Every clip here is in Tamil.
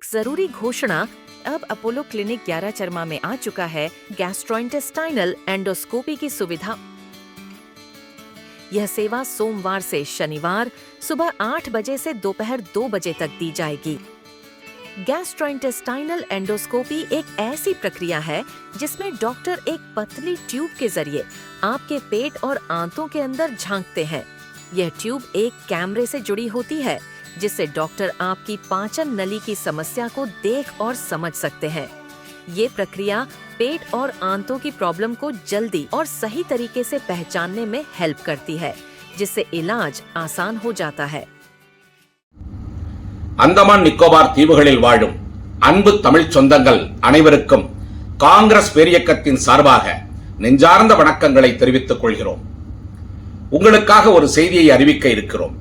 एक जरूरी घोषणा, अब अपोलो क्लिनिक 11 चरमा में आ चुका है गैस्ट्रोइंटेस्टाइनल एंडोस्कोपी की सुविधा। यह सेवा सोमवार से शनिवार सुबह 8 बजे से दोपहर 2 बजे तक दी जाएगी। गैस्ट्रोइंटेस्टाइनल एंडोस्कोपी एक ऐसी प्रक्रिया है जिसमें डॉक्टर एक पतली ट्यूब के जरिए आपके पेट और आंतों के अंदर झांकते हैं। यह ट्यूब एक कैमरे से जुड़ी होती है जिससे डॉक्टर आपकी पाचन नली की समस्या को देख और समझ सकते हैं। ये प्रक्रिया पेट और आंतों की प्रॉब्लम को जल्दी और सही तरीके से पहचानने में हेल्प करती है, जिससे इलाज आसान हो जाता है। அந்தமான் நிக்கோபார் தீவுகளில் வாழும் அன்பு தமிழ் சொந்தங்கள் அனைவருக்கும் காங்கிரஸ் பேரியக்கத்தின் சார்பாக நெஞ்சார்ந்த வணக்கங்களை தெரிவித்துக் கொள்கிறோம். உங்களுக்காக ஒரு செய்தியை அறிவிக்க இருக்கிறோம்.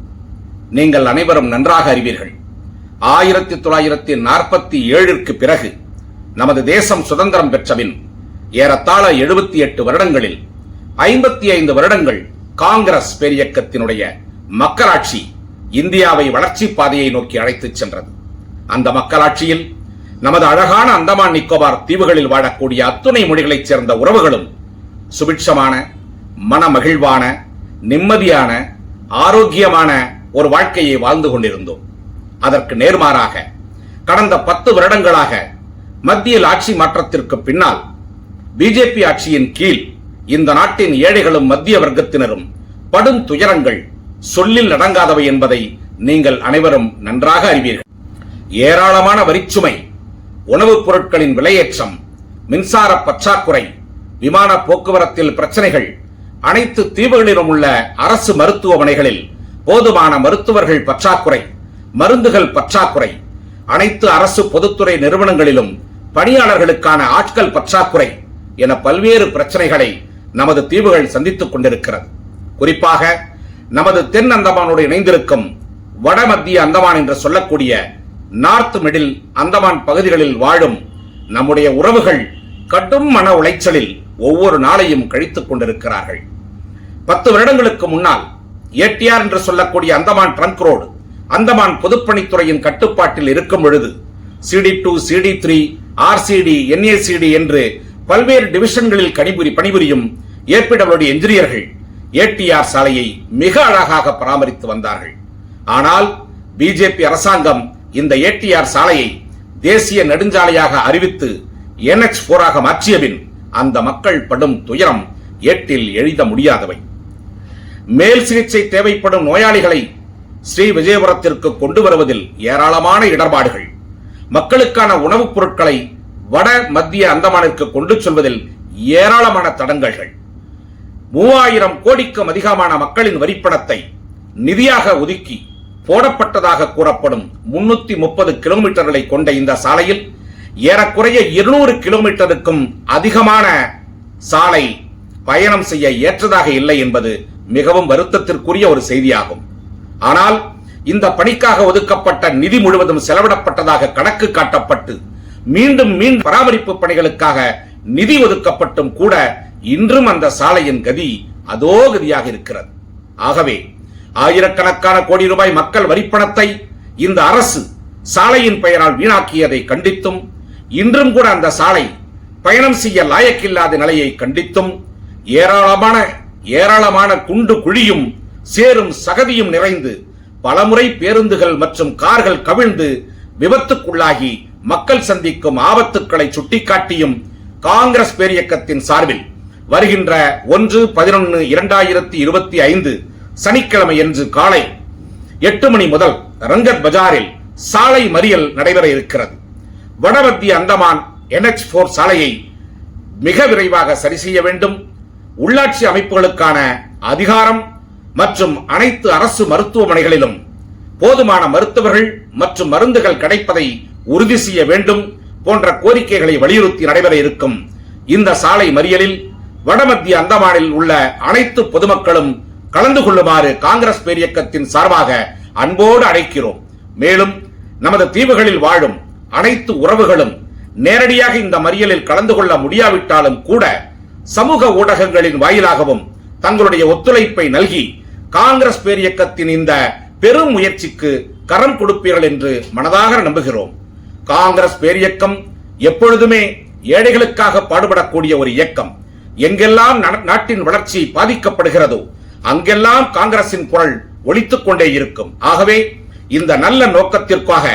நீங்கள் அனைவரும் நன்றாக அறிவீர்கள். 1947 பிறகு நமது தேசம் சுதந்திரம் பெற்றபின் ஏறத்தாழ 78 வருடங்களில் 55 வருடங்கள் காங்கிரஸ் பேரியக்கத்தினுடைய மக்களாட்சி இந்தியாவை வளர்ச்சி பாதையை நோக்கி அழைத்துச் சென்றது. அந்த மக்களாட்சியில் நமது அழகான அந்தமான் நிக்கோபார் தீவுகளில் வாழக்கூடிய அத்துணை மொழிகளைச் சேர்ந்த உறவுகளும் சுபிட்சமான, மனமகிழ்வான, நிம்மதியான, ஆரோக்கியமான ஒரு வாழ்க்கையை வாழ்ந்து கொண்டிருந்தோம். அதற்கு நேர்மாறாக கடந்த 10 வருடங்களாக மத்தியில் ஆட்சி மாற்றத்திற்கு பின்னால் பிஜேபி ஆட்சியின் கீழ் இந்த நாட்டின் ஏழைகளும் மத்திய வர்க்கத்தினரும் படும் துயரங்கள் சொல்லில் அடங்காதவை என்பதை நீங்கள் அனைவரும் நன்றாக அறிவீர்கள். ஏராளமான வரிச்சுமை, உணவுப் பொருட்களின் விலையேற்றம், மின்சார பற்றாக்குறை, விமான போக்குவரத்தில் பிரச்சனைகள், அனைத்து தீவுகளிலும் உள்ள அரசு மருத்துவமனைகளில் போதுமான மருத்துவர்கள் பற்றாக்குறை, மருந்துகள் பற்றாக்குறை, அனைத்து அரசு பொதுத்துறை நிறுவனங்களிலும் பணியாளர்களுக்கான ஆட்கள் பற்றாக்குறை என பல்வேறு பிரச்சனைகளை நமது தீவுகள் சந்தித்துக் கொண்டிருக்கிறது. குறிப்பாக நமது தென் அந்தமானோடு இணைந்திருக்கும் வட மத்திய அந்தமான் என்று சொல்லக்கூடிய நார்த் மிடில் அந்தமான் பகுதிகளில் வாழும் நம்முடைய உறவுகள் கடும் மன உளைச்சலில் ஒவ்வொரு நாளையும் கழித்துக் கொண்டிருக்கிறார்கள். 10 வருடங்களுக்கு முன்னால் ஏடிஆர் என்று சொல்லக்கூடிய அந்தமான் ட்ரங்க் ரோடு அந்தமான் பொதுப்பணித்துறையின் கட்டுப்பாட்டில் இருக்கும் பொழுது CD2, CD3, RCD, NACD என்று பல்வேறு டிவிஷன்களில் பணிபுரியும் ஏபிடபிள்யூடி என்ஜினியர்கள் ஏடிஆர் சாலையை மிக அழகாக பராமரித்து வந்தார்கள். ஆனால் பிஜேபி அரசாங்கம் இந்த ஏடிஆர் சாலையை தேசிய நெடுஞ்சாலையாக அறிவித்து NH4 ஆக மாற்றியபின் அந்த மக்கள் படும் துயரம் ஏட்டில் எழுத முடியாதவை. மேல் சிகிச்சை தேவைப்படும் நோயாளிகளை ஸ்ரீ விஜயபுரத்திற்கு கொண்டு வருவதில் ஏராளமான இடர்பாடுகள், மக்களுக்கான உணவுப் பொருட்களை வட மத்திய அந்தமானிற்கு கொண்டு செல்வதில் ஏராளமான தடங்கல்கள், 3000 கோடிக்கும் அதிகமான மக்களின் வரிப்பணத்தை நிதியாக ஒதுக்கி போடப்பட்டதாக கூறப்படும் 330 கிலோமீட்டர்களை கொண்ட இந்த சாலையில் ஏறக்குறைய 200 கிலோமீட்டருக்கும் அதிகமான சாலை பயணம் செய்ய ஏற்றதாக இல்லை என்பது மிகவும் வருத்தத்திற்குரிய ஒரு செய்தியாகும். ஆனால் இந்த பணிக்காக ஒதுக்கப்பட்ட நிதி முழுவதும் செலவிடப்பட்டதாக கணக்கு காட்டப்பட்டு மீண்டும் பராமரிப்பு பணிகளுக்காக நிதி ஒதுக்கப்பட்டும் கூட இன்றும் அந்த சாலையின் கதி அதோ கதியாக இருக்கிறது. ஆகவே ஆயிரக்கணக்கான கோடி ரூபாய் மக்கள் வரிப்பணத்தை இந்த அரசு சாலையின் பெயரால் வீணாக்கியதை கண்டித்தும், இன்றும் கூட அந்த சாலை பயணம் செய்ய லாயக்கில்லாத நிலையை கண்டித்தும் ஏராளமான குண்டு குழியும் சேரும் சகதியும் நிறைந்து பலமுறை பேருந்துகள் மற்றும் கார்கள் கவிழ்ந்து விபத்துக்குள்ளாகி மக்கள் சந்திக்கும் ஆபத்துக்களை சுட்டிக்காட்டியும் காங்கிரஸ் பேரியக்கத்தின் சார்பில் வருகின்ற 1/11/2025 சனிக்கிழமை என்று காலை 8 மணி முதல் ரங்கத் பஜாரில் சாலை மறியல் நடைபெற இருக்கிறது. வடமத்திய அந்தமான் NH4 சாலையை மிக விரைவாக சரி செய்ய வேண்டும், உள்ளாட்சி அமைப்புகளுக்கான அதிகாரம் மற்றும் அனைத்து அரசு மருத்துவமனைகளிலும் போதுமான மருத்துவர்கள் மற்றும் மருந்துகள் கிடைப்பதை உறுதி செய்ய வேண்டும் போன்ற கோரிக்கைகளை வலியுறுத்தி நடைபெற இருக்கும் இந்த சாலை மறியலில் வடமத்திய அந்தமானில் உள்ள அனைத்து பொதுமக்களும் கலந்து கொள்ளுமாறு காங்கிரஸ் பேரியக்கத்தின் சார்பாக அன்போடு அழைக்கிறோம். மேலும் நமது தீவுகளில் வாழும் அனைத்து உறவுகளும் நேரடியாக இந்த மறியலில் கலந்து கொள்ள முடியாவிட்டாலும் கூட சமூக ஊடகங்களின் வாயிலாகவும் தங்களுடைய ஒத்துழைப்பை நல்கி காங்கிரஸ் பேரியக்கத்தின் இந்த பெரும் முயற்சிக்கு கரம் கொடுப்பீர்கள் என்று மனதாக நம்புகிறோம். காங்கிரஸ் பேரியக்கம் எப்பொழுதுமே ஏழைகளுக்காக பாடுபடக்கூடிய ஒரு இயக்கம். எங்கெல்லாம் நாட்டின் வளர்ச்சி பாதிக்கப்படுகிறதோ அங்கெல்லாம் காங்கிரசின் குரல் ஒலித்துக் கொண்டே இருக்கும். ஆகவே இந்த நல்ல நோக்கத்திற்காக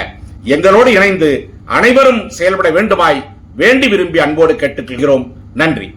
எங்களோடு இணைந்து அனைவரும் செயல்பட வேண்டுமாய் வேண்டி விரும்பி அன்போடு கேட்டுக்கொள்கிறோம். நன்றி.